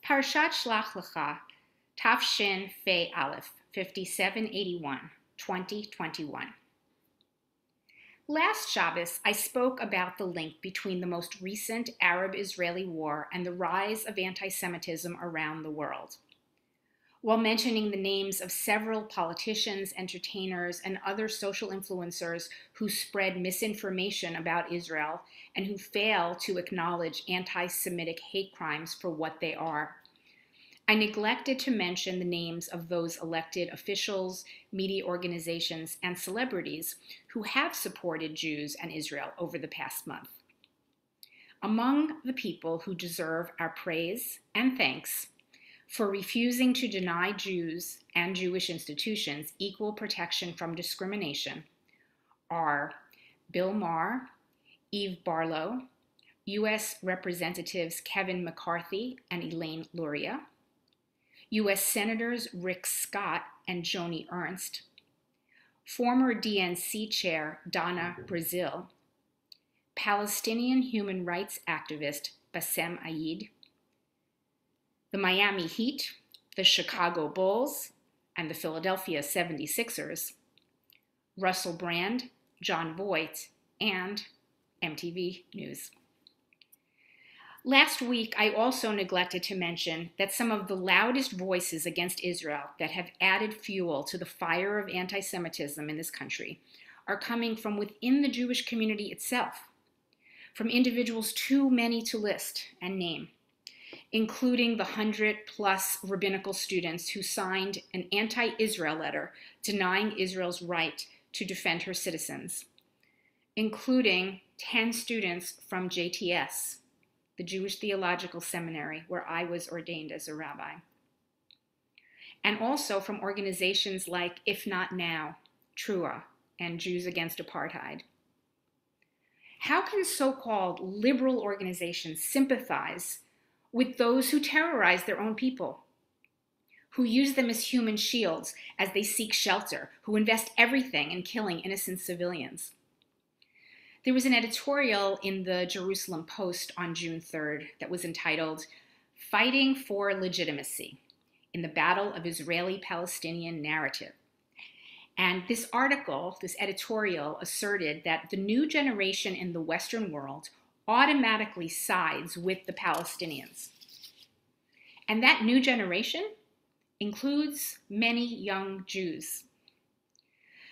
Parashat Shelach Lecha, Tafshin Fei Aleph, 5781, 2021. Last Shabbos, I spoke about the link between the most recent Arab-Israeli war and the rise of anti-Semitism around the world. While mentioning the names of several politicians, entertainers, and other social influencers who spread misinformation about Israel and who fail to acknowledge anti-Semitic hate crimes for what they are, I neglected to mention the names of those elected officials, media organizations, and celebrities who have supported Jews and Israel over the past month. Among the people who deserve our praise and thanks for refusing to deny Jews and Jewish institutions equal protection from discrimination are Bill Maher, Eve Barlow, U.S. Representatives Kevin McCarthy and Elaine Luria, U.S. Senators Rick Scott and Joni Ernst, former DNC Chair Donna Brazile, Palestinian human rights activist Bassem Eid, the Miami Heat, the Chicago Bulls, and the Philadelphia 76ers, Russell Brand, John Voight, and MTV News. Last week, I also neglected to mention that some of the loudest voices against Israel that have added fuel to the fire of anti-Semitism in this country are coming from within the Jewish community itself, from individuals too many to list and name, including the 100+ rabbinical students who signed an anti-Israel letter denying Israel's right to defend her citizens, including 10 students from JTS, the Jewish Theological Seminary, where I was ordained as a rabbi, and also from organizations like If Not Now, Trua, and Jews Against Apartheid. How can so-called liberal organizations sympathize with those who terrorize their own people, who use them as human shields as they seek shelter, who invest everything in killing innocent civilians? There was an editorial in the Jerusalem Post on June 3rd that was entitled, "Fighting for Legitimacy in the Battle of Israeli-Palestinian Narrative." And this article, this editorial, asserted that the new generation in the Western world automatically sides with the Palestinians. And that new generation includes many young Jews.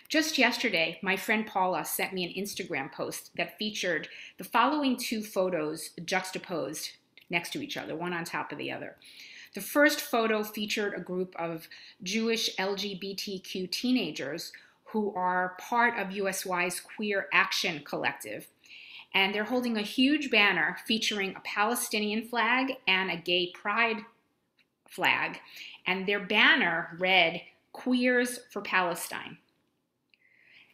Just yesterday, my friend Paula sent me an Instagram post that featured the following two photos juxtaposed next to each other, one on top of the other. The first photo featured a group of Jewish LGBTQ teenagers who are part of USY's Queer Action Collective, and they're holding a huge banner featuring a Palestinian flag and a gay pride flag, and their banner read, "Queers for Palestine."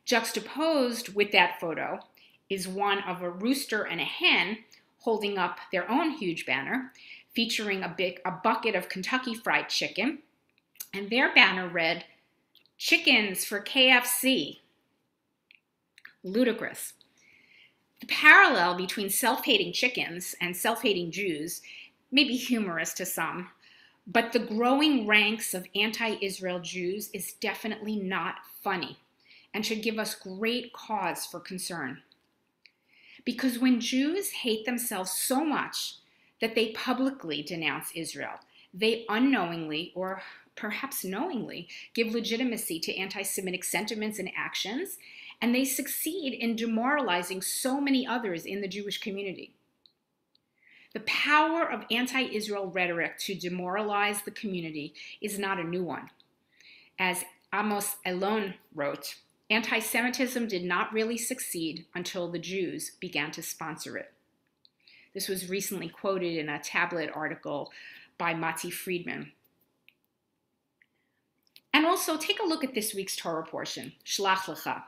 Juxtaposed with that photo is one of a rooster and a hen holding up their own huge banner featuring a bucket of Kentucky Fried Chicken, and their banner read, "Chickens for KFC." Ludicrous. The parallel between self-hating chickens and self-hating Jews may be humorous to some, but the growing ranks of anti-Israel Jews is definitely not funny and should give us great cause for concern. Because when Jews hate themselves so much that they publicly denounce Israel, they unknowingly, or perhaps knowingly, give legitimacy to anti-Semitic sentiments and actions, and they succeed in demoralizing so many others in the Jewish community. The power of anti-Israel rhetoric to demoralize the community is not a new one. As Amos Elon wrote, anti-Semitism did not really succeed until the Jews began to sponsor it. This was recently quoted in a tablet article by Mati Friedman. And also take a look at this week's Torah portion, Shelach Lecha.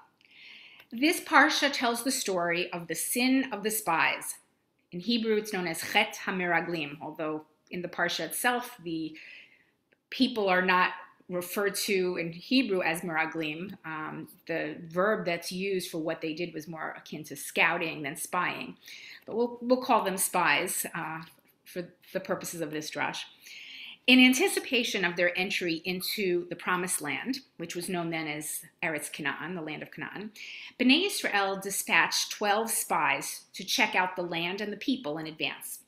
This parsha tells the story of the sin of the spies. In Hebrew, it's known as Chet HaMeraglim, although in the parsha itself, the people are not referred to in Hebrew as meraglim. The verb that's used for what they did was more akin to scouting than spying. But we'll call them spies for the purposes of this drash. In anticipation of their entry into the Promised Land, which was known then as Eretz Canaan, the land of Canaan, Bnei Israel dispatched 12 spies to check out the land and the people in advance.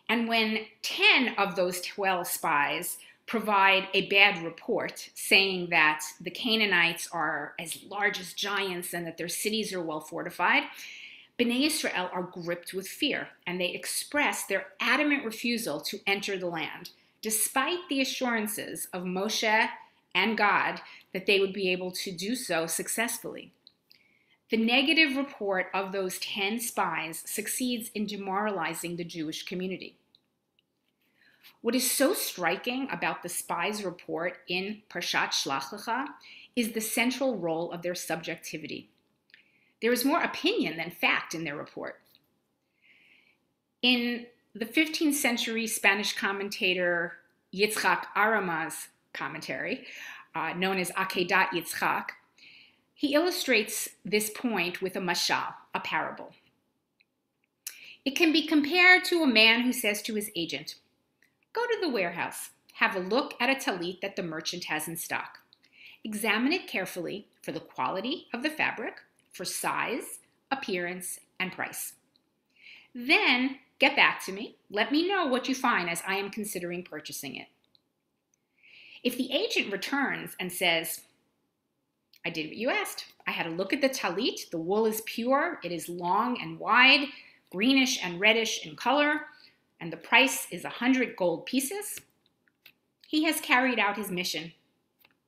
And when 10 of those 12 spies provide a bad report saying that the Canaanites are as large as giants and that their cities are well fortified, Bnei Israel are gripped with fear, and they express their adamant refusal to enter the land, despite the assurances of Moshe and God that they would be able to do so successfully. The negative report of those 10 spies succeeds in demoralizing the Jewish community. What is so striking about the spies' report in Parashat Shelach Lecha-on is the central role of their subjectivity. There is more opinion than fact in their report. In the 15th century Spanish commentator Yitzhak Arama's commentary, known as Akedat Yitzhak, he illustrates this point with a mashal, a parable. It can be compared to a man who says to his agent, "Go to the warehouse, have a look at a talit that the merchant has in stock. Examine it carefully for the quality of the fabric, for size, appearance, and price. Then get back to me. Let me know what you find as I am considering purchasing it." If the agent returns and says, "I did what you asked. I had a look at the talit. The wool is pure. It is long and wide, greenish and reddish in color, and the price is 100 gold pieces," he has carried out his mission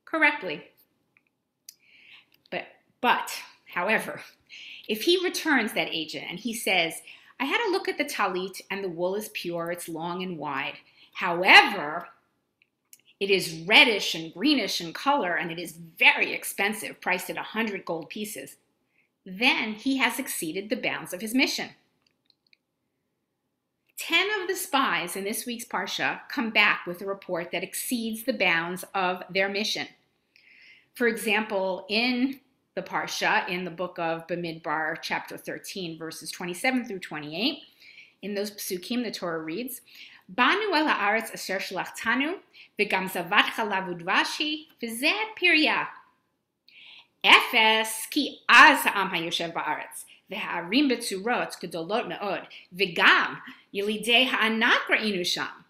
correctly. However, if he returns that agent and he says, "I had a look at the talit and the wool is pure, it's long and wide. However, it is reddish and greenish in color and it is very expensive, priced at 100 gold pieces," then he has exceeded the bounds of his mission. 10 of the spies in this week's Parsha come back with a report that exceeds the bounds of their mission. For example, in the Parsha, in the book of Bamidbar, chapter 13, verses 27 through 28, in those psukim, the Torah reads, "Banu el haaretz asher shlachtanu, v'gam zavat chalav udvash hi, v'zeh pirya. Efes ki az ha'am hayoshev ba'aretz, v'ha'arim betzurot gedolot me'od, v'gam yelidei ha'anak ra'inu sham."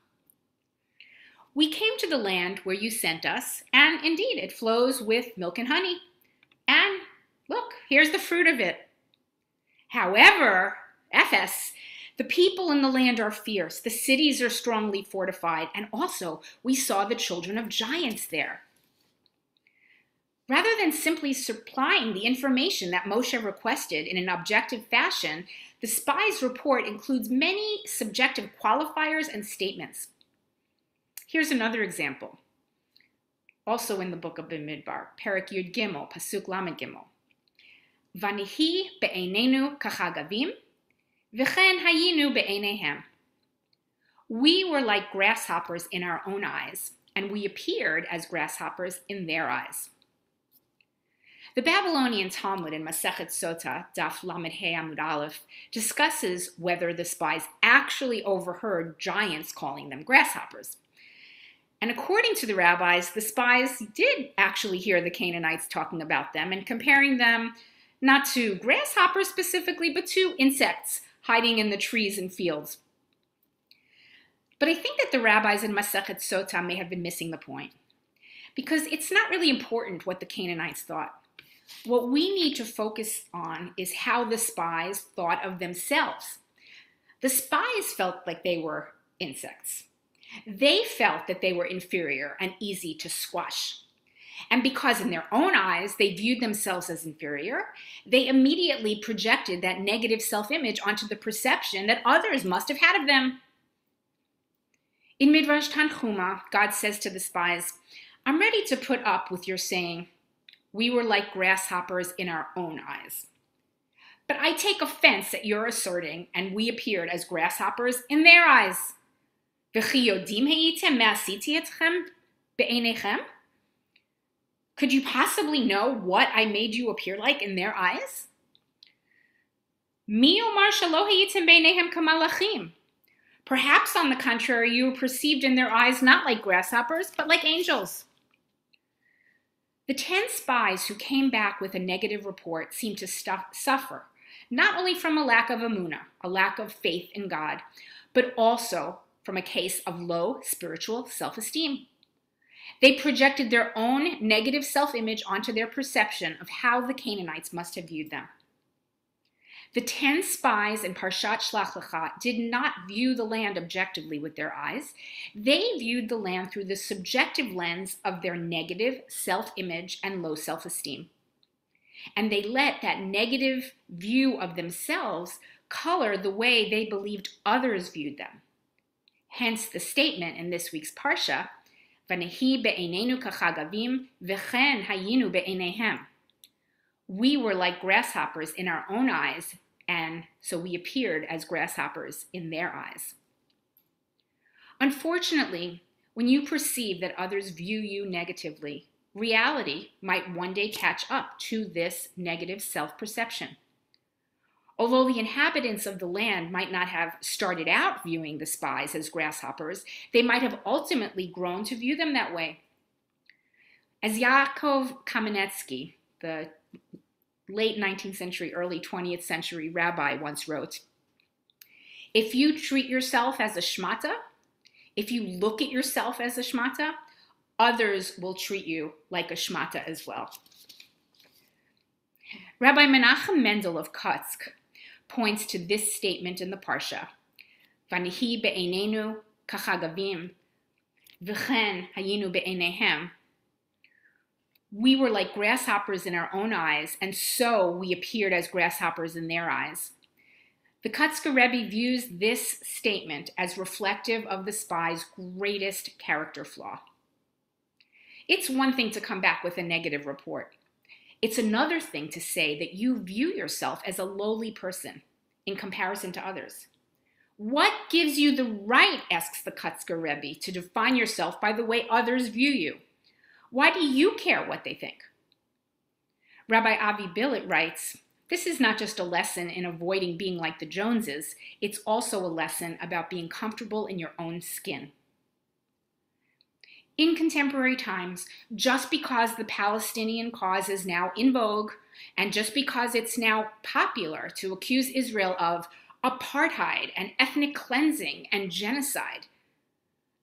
"We came to the land where you sent us, and indeed it flows with milk and honey. And look, here's the fruit of it. However, Ephes, the people in the land are fierce, the cities are strongly fortified, and also we saw the children of giants there." Rather than simply supplying the information that Moshe requested in an objective fashion, the spies' report includes many subjective qualifiers and statements. Here's another example. Also in the book of Bamidbar, Perek Yud Gimel, Pasuk Lamed Gimel. "Vanihi be'einenu kachagavim, v'chen hayinu be'eineihem." "We were like grasshoppers in our own eyes, and we appeared as grasshoppers in their eyes." The Babylonian Talmud in Masechet Sota, Daf Lamed He Amud Aleph, discusses whether the spies actually overheard giants calling them grasshoppers. And according to the rabbis, the spies did actually hear the Canaanites talking about them and comparing them not to grasshoppers specifically, but to insects hiding in the trees and fields. But I think that the rabbis in Masechet Sota may have been missing the point, because it's not really important what the Canaanites thought. What we need to focus on is how the spies thought of themselves. The spies felt like they were insects. They felt that they were inferior and easy to squash. And because in their own eyes they viewed themselves as inferior, they immediately projected that negative self-image onto the perception that others must have had of them. In Midrash Tanchuma, God says to the spies, "I'm ready to put up with your saying, 'We were like grasshoppers in our own eyes.' But I take offense at your asserting, 'and we appeared as grasshoppers in their eyes.' Could you possibly know what I made you appear like in their eyes? Perhaps, on the contrary, you were perceived in their eyes not like grasshoppers, but like angels. The 10 spies who came back with a negative report seemed to suffer, not only from a lack of emunah, a lack of faith in God, but also from a case of low spiritual self-esteem. They projected their own negative self-image onto their perception of how the Canaanites must have viewed them. The 10 spies in Parashat Shelach Lecha-on did not view the land objectively with their eyes. They viewed the land through the subjective lens of their negative self-image and low self-esteem. And they let that negative view of themselves color the way they believed others viewed them. Hence the statement in this week's Parsha, "Vanehi be'einenu kachagavim v'chen hayinu be'eineihem." We were like grasshoppers in our own eyes, and so we appeared as grasshoppers in their eyes. Unfortunately, when you perceive that others view you negatively, reality might one day catch up to this negative self-perception. Although the inhabitants of the land might not have started out viewing the spies as grasshoppers, they might have ultimately grown to view them that way. As Yaakov Kamenetsky, the late 19th century, early 20th century rabbi once wrote, "If you treat yourself as a shmata, if you look at yourself as a shmata, others will treat you like a shmata as well." Rabbi Menachem Mendel of Kotsk points to this statement in the Parsha, "Vanihi be'einenu kachagavim, v'chen hayinu be'eineihem." We were like grasshoppers in our own eyes, and so we appeared as grasshoppers in their eyes. The Kotzker Rebbe views this statement as reflective of the spy's greatest character flaw. It's one thing to come back with a negative report. It's another thing to say that you view yourself as a lowly person in comparison to others. What gives you the right, asks the Kotzker Rebbe, to define yourself by the way others view you? Why do you care what they think? Rabbi Avi Billet writes, "This is not just a lesson in avoiding being like the Joneses, it's also a lesson about being comfortable in your own skin." In contemporary times, just because the Palestinian cause is now in vogue, and just because it's now popular to accuse Israel of apartheid and ethnic cleansing and genocide,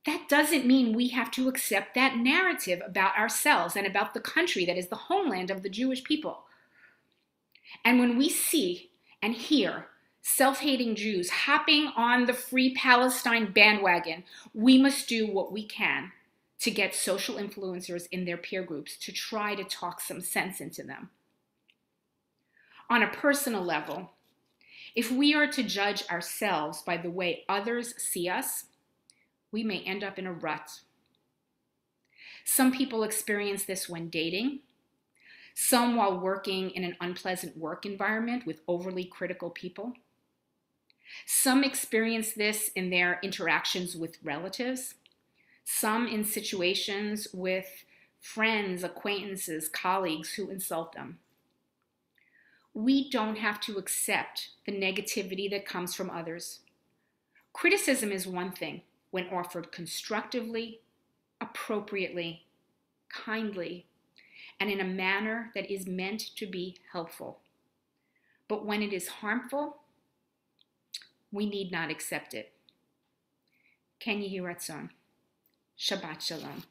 that doesn't mean we have to accept that narrative about ourselves and about the country that is the homeland of the Jewish people. And when we see and hear self-hating Jews hopping on the Free Palestine bandwagon, we must do what we can to get social influencers in their peer groups to try to talk some sense into them. On a personal level, if we are to judge ourselves by the way others see us, we may end up in a rut. Some people experience this when dating, some while working in an unpleasant work environment with overly critical people. Some experience this in their interactions with relatives, some in situations with friends, acquaintances, colleagues who insult them. We don't have to accept the negativity that comes from others. Criticism is one thing when offered constructively, appropriately, kindly, and in a manner that is meant to be helpful. But when it is harmful, we need not accept it. Ken Yehi Ratzon. Shabbat Shalom.